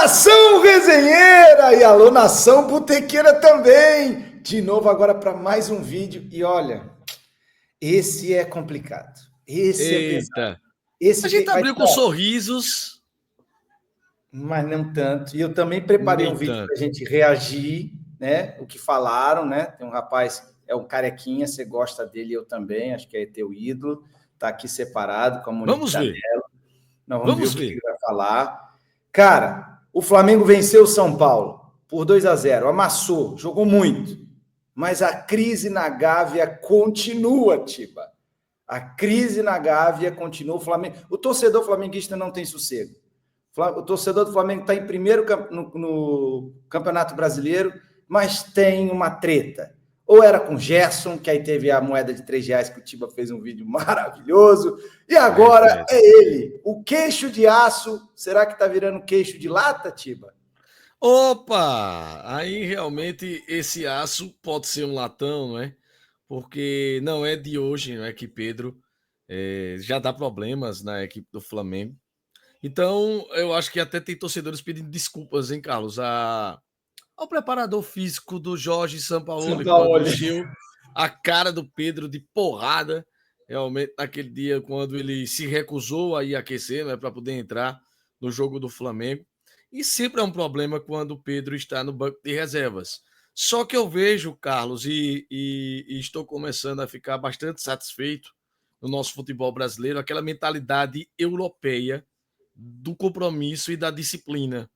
Nação resenheira e alô, nação botequeira também. De novo agora para mais um vídeo. E olha, esse é complicado. Esse é pesado. A gente abriu com sorrisos. Mas não tanto. E eu também preparei um vídeo para a gente reagir, né? O que falaram, né? Tem um rapaz, é um carequinha, você gosta dele, eu também, acho que é teu ídolo. Tá aqui separado com a Monique Vamos ver. Nós vamos ver o que ele vai falar. Cara, o Flamengo venceu o São Paulo por 2-0, amassou, jogou muito. Mas a crise na Gávea continua, Tiba. A crise na Gávea continua. O torcedor flamenguista não tem sossego. O torcedor do Flamengo está em primeiro no Campeonato Brasileiro, mas tem uma treta. Ou era com Gerson, que aí teve a moeda de R$3, que o Tiba fez um vídeo maravilhoso. E agora é ele, o queixo de aço. Será que está virando queixo de lata, Tiba? Opa! Aí realmente esse aço pode ser um latão, não é? Porque não é de hoje, não é que Pedro já dá problemas na equipe do Flamengo. Então, eu acho que até tem torcedores pedindo desculpas, hein, Carlos? Ao preparador físico do Jorge Sampaoli, quando encheu a cara do Pedro de porrada, realmente naquele dia, quando ele se recusou a ir aquecer, né, para poder entrar no jogo do Flamengo. E sempre é um problema quando o Pedro está no banco de reservas. Só que eu vejo, Carlos, e estou começando a ficar bastante satisfeito no nosso futebol brasileiro, aquela mentalidade europeia do compromisso e da disciplina.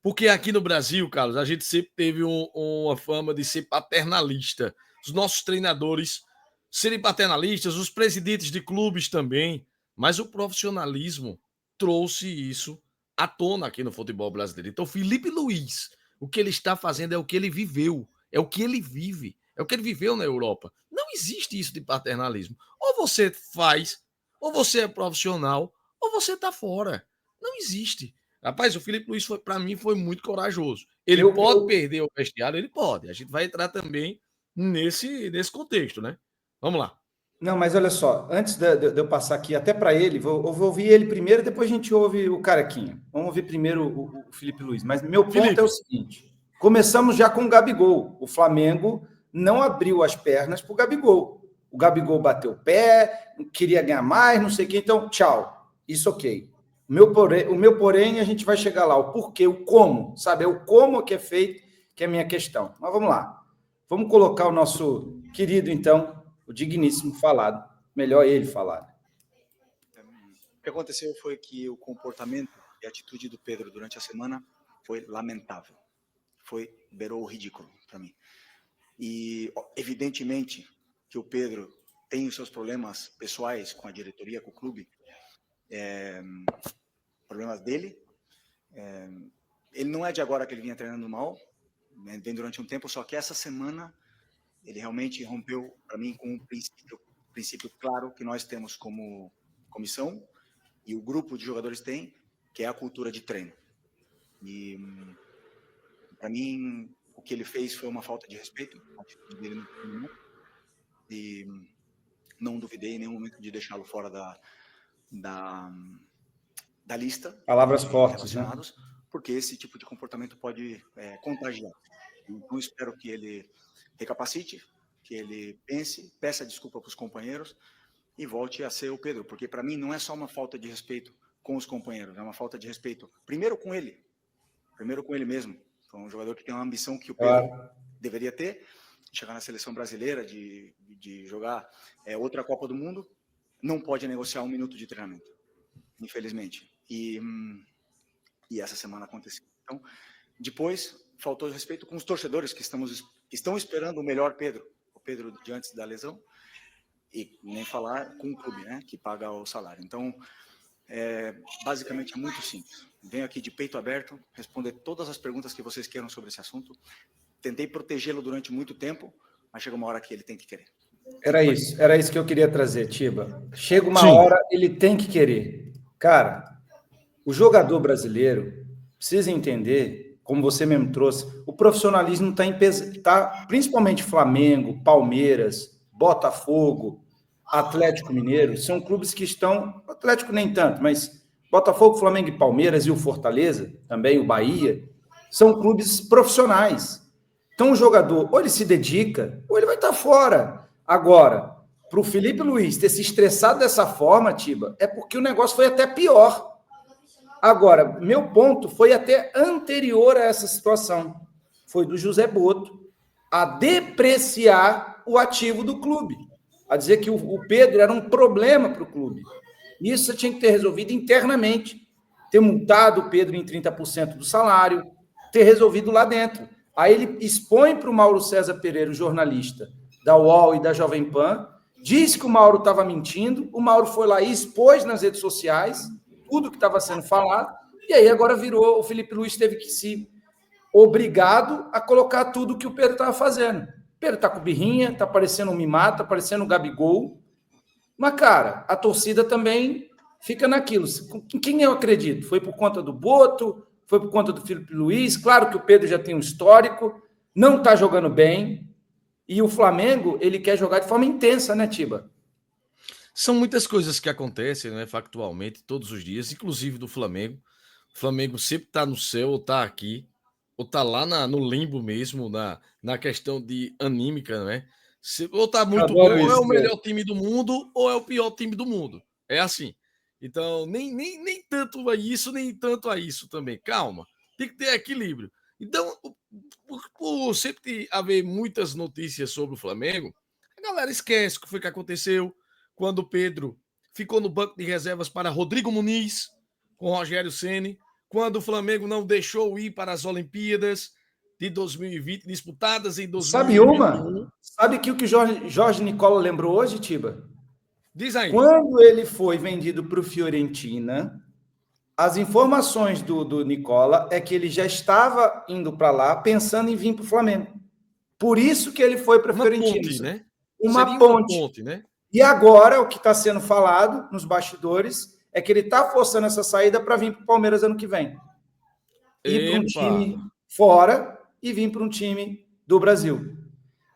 Porque aqui no Brasil, Carlos, a gente sempre teve uma fama de ser paternalista. Os nossos treinadores serem paternalistas, os presidentes de clubes também. Mas o profissionalismo trouxe isso à tona aqui no futebol brasileiro. Então, Felipe Luiz, o que ele está fazendo é o que ele viveu, é o que ele vive, é o que ele viveu na Europa. Não existe isso de paternalismo. Ou você faz, ou você é profissional, ou você está fora. Não existe. Rapaz, o Felipe Luiz, para mim, foi muito corajoso. Ele pode perder o vestiário? Ele pode. A gente vai entrar também nesse contexto, né? Vamos lá. Não, mas olha só, antes de eu passar aqui até para ele, vou ouvir ele primeiro, depois a gente ouve o Carequinha. Vamos ouvir primeiro o Felipe Luiz. Mas meu ponto é o seguinte, começamos já com o Gabigol. O Flamengo não abriu as pernas para o Gabigol. O Gabigol bateu o pé, queria ganhar mais, não sei o quê, então tchau. Isso ok. O meu porém, a gente vai chegar lá. O porquê, o como, sabe? É o como que é feito, que é a minha questão. Mas vamos lá. Vamos colocar o nosso querido, então, o digníssimo falado. Melhor ele falar. O que aconteceu foi que o comportamento e a atitude do Pedro durante a semana foi lamentável. Beirou o ridículo para mim. E, evidentemente, que o Pedro tem os seus problemas pessoais com a diretoria, com o clube, problemas dele. Ele não é de agora que ele vinha treinando mal, vem durante um tempo, só que essa semana ele realmente rompeu, para mim, com um princípio claro que nós temos como comissão e o grupo de jogadores tem, que é a cultura de treino. E, para mim, o que ele fez foi uma falta de respeito, a atitude dele no treino, e não duvidei em nenhum momento de deixá-lo fora da lista. Palavras fortes, né? Porque esse tipo de comportamento pode contagiar. Então, espero que ele recapacite, que ele peça desculpa para os companheiros e volte a ser o Pedro, porque para mim não é só uma falta de respeito com os companheiros, é uma falta de respeito primeiro com ele mesmo. Então, um jogador que tem uma ambição que o Pedro deveria ter, chegar na seleção brasileira, de jogar outra Copa do Mundo, não pode negociar 1 minuto de treinamento, infelizmente. E essa semana aconteceu. Então, depois, faltou respeito com os torcedores que estão esperando o melhor Pedro, o Pedro de antes da lesão, e nem falar com o clube, né, que paga o salário. Então, basicamente é muito simples. Venho aqui de peito aberto, responder todas as perguntas que vocês queiram sobre esse assunto. Tentei protegê-lo durante muito tempo, mas chega uma hora que ele tem que querer. Era isso que eu queria trazer, Tiba. Chega uma hora, ele tem que querer. Cara, o jogador brasileiro precisa entender, como você mesmo trouxe, o profissionalismo está principalmente Flamengo, Palmeiras, Botafogo, Atlético Mineiro, são clubes que estão, Atlético nem tanto, mas Botafogo, Flamengo e Palmeiras e o Fortaleza, também o Bahia, são clubes profissionais. Então o jogador, ou ele se dedica, ou ele vai estar fora. Agora, para o Felipe Luiz ter se estressado dessa forma, Tiba, é porque o negócio foi até pior. Agora, meu ponto foi até anterior a essa situação. Foi do José Boto a depreciar o ativo do clube. A dizer que o Pedro era um problema para o clube. Isso você tinha que ter resolvido internamente. Ter multado o Pedro em 30% do salário, ter resolvido lá dentro. Aí ele expõe para o Mauro César Pereira, o jornalista da UOL e da Jovem Pan, disse que o Mauro estava mentindo, o Mauro foi lá e expôs nas redes sociais tudo que estava sendo falado, e aí agora virou, o Felipe Luiz teve que se obrigado a colocar tudo que o Pedro estava fazendo. O Pedro está com birrinha, está parecendo um mimado, está parecendo um Gabigol, mas, cara, a torcida também fica naquilo. Em quem eu acredito? Foi por conta do Boto? Foi por conta do Felipe Luiz? Claro que o Pedro já tem um histórico, não está jogando bem, e o Flamengo, ele quer jogar de forma intensa, né, Tiba? São muitas coisas que acontecem, né, factualmente, todos os dias, inclusive do Flamengo. O Flamengo sempre está no céu, ou está aqui, ou está lá no limbo mesmo, na questão de anímica, né? Ou está muito bom, ou é o melhor time do mundo, ou é o pior time do mundo. É assim. Então, nem tanto a isso, nem tanto a isso também. Calma, tem que ter equilíbrio. Então, por sempre haver muitas notícias sobre o Flamengo, a galera esquece o que foi que aconteceu quando o Pedro ficou no banco de reservas para Rodrigo Muniz, com Rogério Ceni, quando o Flamengo não deixou ir para as Olimpíadas de 2020, disputadas em 2021. Sabe uma? Sabe que o que Jorge Nicola lembrou hoje, Tiba? Diz aí. Quando ele foi vendido para o Fiorentina, as informações do Nicola é que ele já estava indo para lá pensando em vir para o Flamengo. Por isso que ele foi para a Fiorentina. Ponte, né? Uma ponte, né? E agora, o que está sendo falado nos bastidores é que ele está forçando essa saída para vir para o Palmeiras ano que vem. Ir para um time fora e vir para um time do Brasil.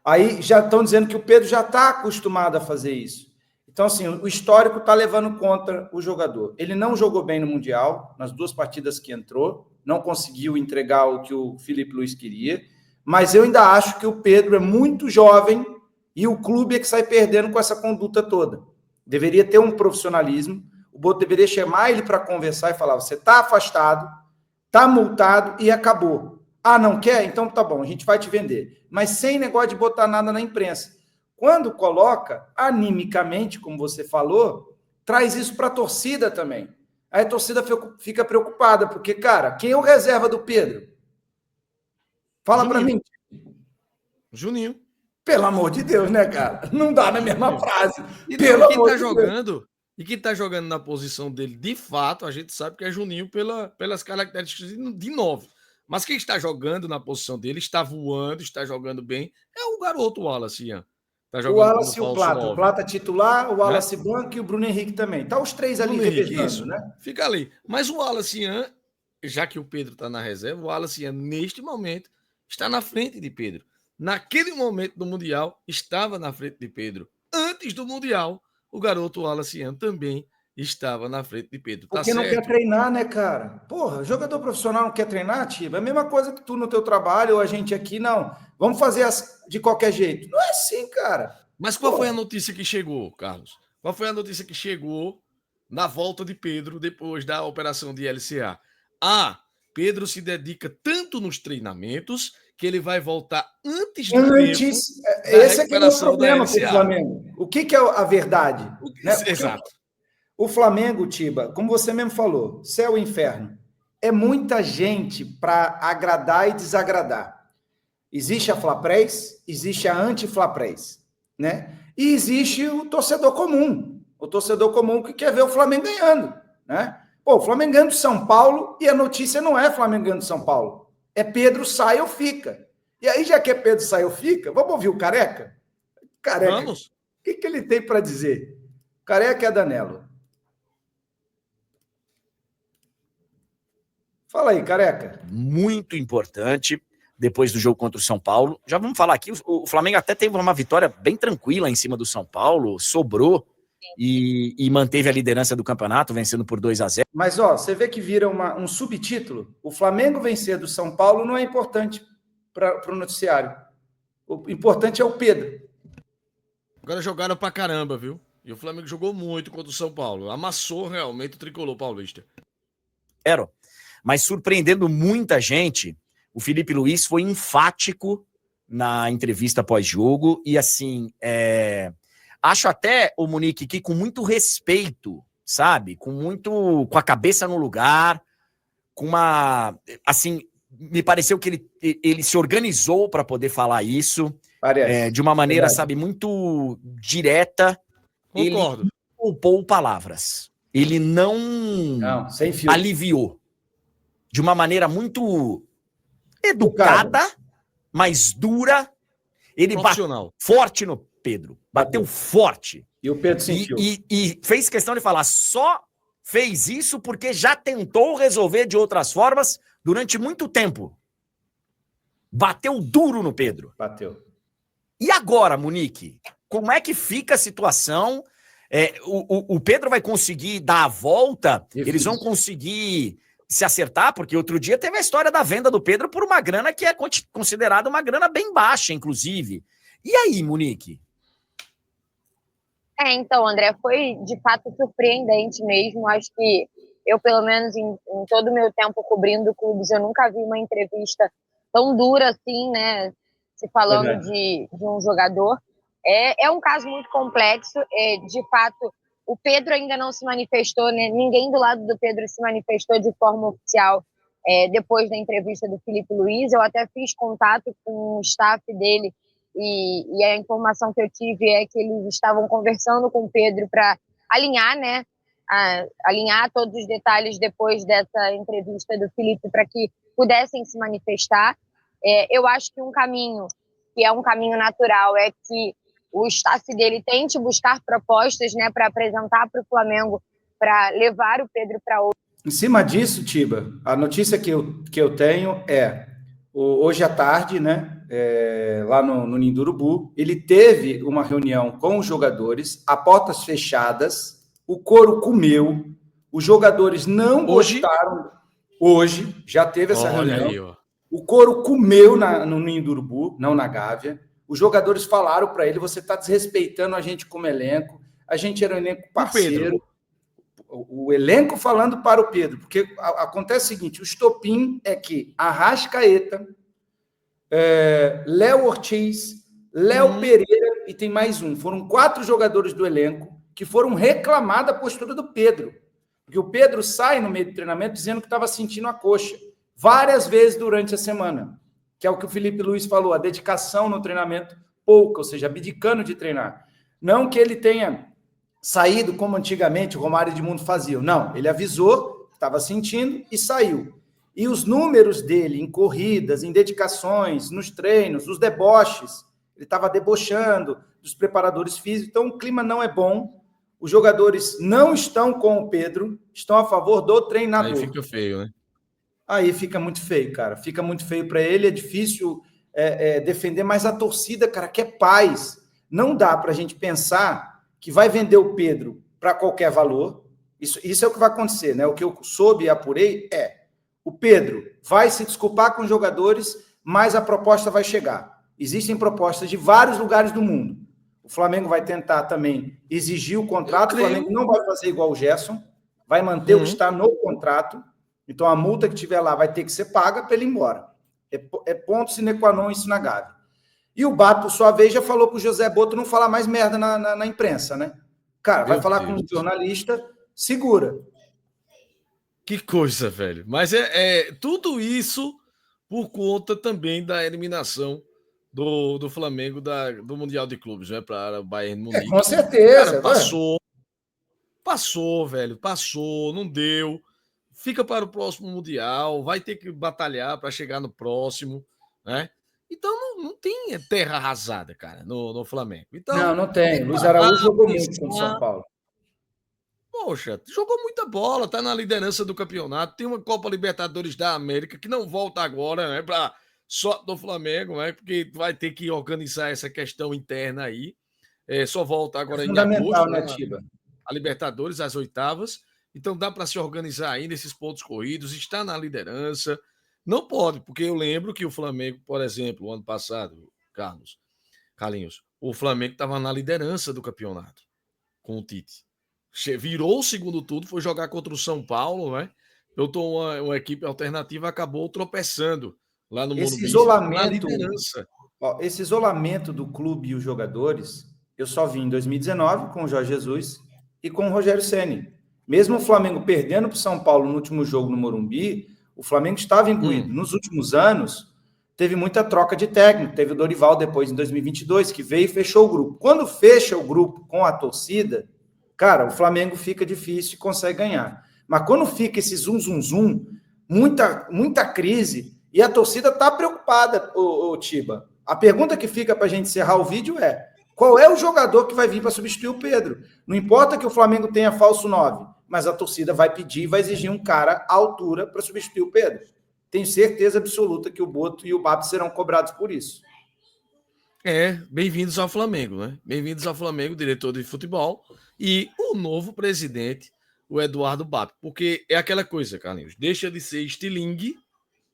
Aí já estão dizendo que o Pedro já está acostumado a fazer isso. Então, assim, o histórico está levando contra o jogador. Ele não jogou bem no Mundial, nas 2 partidas que entrou, não conseguiu entregar o que o Felipe Luiz queria, mas eu ainda acho que o Pedro é muito jovem e o clube é que sai perdendo com essa conduta toda. Deveria ter um profissionalismo, o Boto deveria chamar ele para conversar e falar, você está afastado, está multado e acabou. Ah, não quer? Então tá bom, a gente vai te vender. Mas sem negócio de botar nada na imprensa. Quando coloca, animicamente, como você falou, traz isso para a torcida também. Aí a torcida fica preocupada, porque, cara, quem é o reserva do Pedro? Fala para mim. Juninho. Pelo amor de Deus, né, cara? Não dá na mesma frase. E quem tá jogando, e quem tá jogando na posição dele, de fato, a gente sabe que é Juninho pelas características de 9. Mas quem está jogando na posição dele, está voando, está jogando bem, é o garoto Wallace, Ian. Tá jogando o Wallace e o Plata. 9. O Plata titular, o Wallace banco e o Bruno Henrique também. Tá os 3 ali revezando, né? Fica ali. Mas o Wallace Ian, já que o Pedro está na reserva, o Wallace Ian, neste momento, está na frente de Pedro. Naquele momento do Mundial, estava na frente de Pedro. Antes do Mundial, o garoto Wallace Ian também estava na frente de Pedro. Porque não quer treinar, né, cara? Porra, jogador profissional não quer treinar, Tiba? É a mesma coisa que tu no teu trabalho ou a gente aqui, não. Vamos fazer de qualquer jeito. Não é assim, cara. Mas qual foi a notícia que chegou, Carlos? Qual foi a notícia que chegou na volta de Pedro depois da operação de LCA? Pedro se dedica tanto nos treinamentos que ele vai voltar antes do tempo. Esse é que é o problema com o Flamengo. O que é a verdade? Né? Exato. O Flamengo, Tiba, como você mesmo falou, céu e inferno. É muita gente para agradar e desagradar. Existe a Flaprés, existe a anti-Flaprés, né? E existe o torcedor comum. O torcedor comum que quer ver o Flamengo ganhando, né? Pô, o Flamengo ganhando de São Paulo e a notícia não é Flamengo ganhando de São Paulo. É Pedro sai ou fica. E aí, já que é Pedro sai ou fica, vamos ouvir o Careca? Careca, vamos. O que ele tem para dizer? Careca é Danelo. Fala aí, Careca. Muito importante, depois do jogo contra o São Paulo. Já vamos falar aqui, o Flamengo até teve uma vitória bem tranquila em cima do São Paulo, sobrou e manteve a liderança do campeonato, vencendo por 2-0. Mas, ó, você vê que vira um subtítulo. O Flamengo vencer do São Paulo não é importante para o noticiário. O importante é o Pedro. Agora jogaram pra caramba, viu? E o Flamengo jogou muito contra o São Paulo. Amassou realmente o tricolor paulista. Mas surpreendendo muita gente, o Felipe Luiz foi enfático na entrevista pós-jogo e, assim, acho até, o Munique, que com muito respeito, sabe? Com a cabeça no lugar, assim, me pareceu que ele se organizou para poder falar isso, de uma maneira, sabe, muito direta. Concordo. Ele poupou palavras. Ele não sem filtro. Aliviou. De uma maneira muito educada, mas dura. Ele bateu forte no Pedro. Bateu forte. E o Pedro sentiu. E fez questão de falar, só fez isso porque já tentou resolver de outras formas durante muito tempo. Bateu duro no Pedro. Bateu. E agora, Munique? Como é que fica a situação? O Pedro vai conseguir dar a volta? Difícil. Eles vão conseguir se acertar? Porque outro dia teve a história da venda do Pedro por uma grana que é considerada uma grana bem baixa, inclusive. E aí, Munique? Então, André, foi de fato surpreendente mesmo. Acho que eu, pelo menos em todo o meu tempo cobrindo clubes, eu nunca vi uma entrevista tão dura assim, né? Se falando de um jogador. É um caso muito complexo. De fato, o Pedro ainda não se manifestou, né? Ninguém do lado do Pedro se manifestou de forma oficial depois da entrevista do Felipe Luiz. Eu até fiz contato com o staff dele e a informação que eu tive é que eles estavam conversando com o Pedro para alinhar, né? Alinhar todos os detalhes depois dessa entrevista do Felipe para que pudessem se manifestar. Eu acho que um caminho, que é um caminho natural, é que o staff dele tente buscar propostas, né, para apresentar para o Flamengo, para levar o Pedro para outro. Em cima disso, Tiba, a notícia que eu tenho hoje à tarde, né, lá no Ninho do Urubu, ele teve uma reunião com os jogadores, a portas fechadas, o couro comeu, os jogadores não gostaram. Hoje já teve essa reunião. Aí, ó. O couro comeu no Ninho do Urubu, não na Gávea. Os jogadores falaram para ele, você está desrespeitando a gente como elenco, a gente era um elenco parceiro. O elenco falando para o Pedro, porque acontece o seguinte, o estopim é que Arrascaeta, Léo Ortiz, Léo Pereira e tem mais um. Foram 4 jogadores do elenco que foram reclamar da postura do Pedro. Porque o Pedro sai no meio do treinamento dizendo que estava sentindo a coxa várias vezes durante a semana. Que é o que o Felipe Luiz falou, a dedicação no treinamento pouca, ou seja, abdicando de treinar. Não que ele tenha saído como antigamente o Romário e Edmundo faziam. Não, ele avisou, estava sentindo e saiu. E os números dele em corridas, em dedicações, nos treinos, os deboches, ele estava debochando dos preparadores físicos, então o clima não é bom, os jogadores não estão com o Pedro, estão a favor do treinador. Aí fica feio, né? Aí fica muito feio, cara. Fica muito feio para ele, é difícil defender, mas a torcida, cara, quer paz. Não dá para a gente pensar que vai vender o Pedro para qualquer valor. Isso é o que vai acontecer, né? O que eu soube e apurei o Pedro vai se desculpar com os jogadores, mas a proposta vai chegar. Existem propostas de vários lugares do mundo. O Flamengo vai tentar também exigir o contrato. O Flamengo não vai fazer igual o Gerson, vai manter o que está no contrato. Então, a multa que tiver lá vai ter que ser paga para ele ir embora. É ponto sine qua non isso na Gávea. E o Bato, por sua vez, já falou para o José Boto não falar mais merda na imprensa, né? Cara, vai falar com um jornalista, segura. Que coisa, velho. Mas tudo isso por conta também da eliminação do Flamengo do Mundial de Clubes, né? Para o Bayern Munique. Com certeza. Cara, passou, velho. Passou, não deu. Fica para o próximo Mundial, vai ter que batalhar para chegar no próximo, né? Então não tem terra arrasada, cara, no Flamengo. Então, não tem. Luiz Araújo jogou muito contra o São Paulo. Poxa, jogou muita bola, tá na liderança do campeonato, tem uma Copa Libertadores da América que não volta agora, né? Só do Flamengo, né? Porque vai ter que organizar essa questão interna aí. só volta agora em fundamental, agosto, né, Tiba? A Libertadores, as oitavas. Então dá para se organizar aí nesses pontos corridos, está na liderança. Não pode, porque eu lembro que o Flamengo, por exemplo, o ano passado, Carlinhos, o Flamengo estava na liderança do campeonato com o Tite. Virou o segundo turno, foi jogar contra o São Paulo, né? Eu tô uma equipe alternativa, acabou tropeçando lá no Morumbi. Na liderança. Ó, esse isolamento do clube e os jogadores, eu só vi em 2019 com o Jorge Jesus e com o Rogério Ceni. Mesmo o Flamengo perdendo para o São Paulo no último jogo no Morumbi, o Flamengo estava imbuído. Nos últimos anos, teve muita troca de técnico. Teve o Dorival depois, em 2022, que veio e fechou o grupo. Quando fecha o grupo com a torcida, cara, o Flamengo fica difícil e consegue ganhar. Mas quando fica esse zum, muita crise, e a torcida está preocupada, o Tiba. A pergunta que fica para a gente encerrar o vídeo é: qual é o jogador que vai vir para substituir o Pedro? Não importa que o Flamengo tenha falso 9, mas a torcida vai pedir, vai exigir um cara à altura para substituir o Pedro. Tenho certeza absoluta que o Boto e o BAP serão cobrados por isso. Bem-vindos ao Flamengo, né? Bem-vindos ao Flamengo, diretor de futebol, e o novo presidente, o Eduardo BAP. Porque é aquela coisa, Carlinhos, deixa de ser estilingue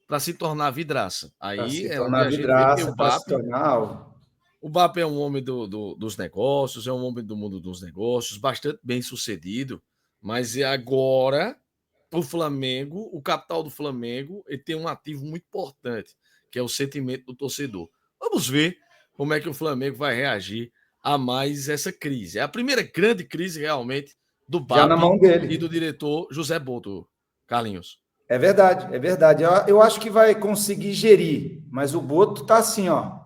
para se tornar vidraça. Aí é onde a gente vê que o BAP... O BAP é um homem dos negócios, é um homem do mundo dos negócios, bastante bem sucedido, mas agora o Flamengo, o capital do Flamengo, ele tem um ativo muito importante, que é o sentimento do torcedor. Vamos ver como é que o Flamengo vai reagir a mais essa crise. É a primeira grande crise realmente do BAP na mão dele. E do diretor José Boto, Carlinhos. É verdade, é verdade. Eu acho que vai conseguir gerir, mas o Boto tá assim, ó.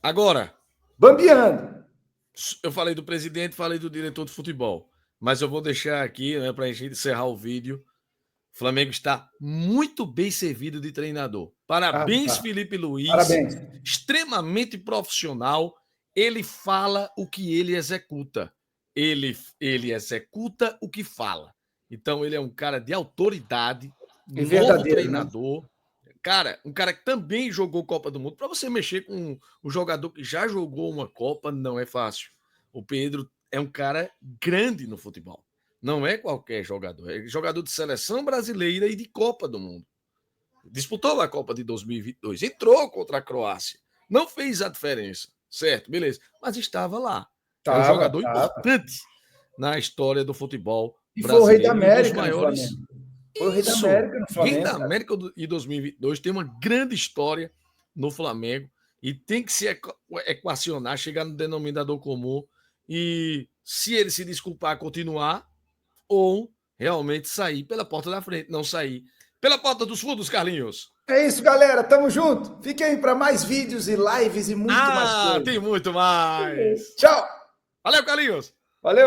Agora, bambeando. Eu falei do presidente, falei do diretor de futebol, mas eu vou deixar aqui, né, para a gente encerrar o vídeo. O Flamengo está muito bem servido de treinador. Parabéns, Felipe Luiz. Parabéns. Extremamente profissional. Ele fala o que ele executa. Ele executa o que fala. Então, ele é um cara de autoridade, novo treinador. Né? Cara, um cara que também jogou Copa do Mundo. Para você mexer com um jogador que já jogou uma Copa, não é fácil. O Pedro é um cara grande no futebol. Não é qualquer jogador. É jogador de seleção brasileira e de Copa do Mundo. Disputou a Copa de 2022. Entrou contra a Croácia. Não fez a diferença. Certo, beleza. Mas estava lá. É um jogador importante na história do futebol brasileiro. E foi o Rei da América no Flamengo. Foi o Rei da América no Flamengo. Rei da América de 2022 tem uma grande história no Flamengo e tem que se equacionar, chegar no denominador comum e, se ele se desculpar, continuar ou realmente sair pela porta da frente, não sair pela porta dos fundos, Carlinhos. É isso, galera. Tamo junto. Fiquem aí para mais vídeos e lives e muito mais coisa. Tem muito mais. Tchau. Valeu, Carlinhos. Valeu.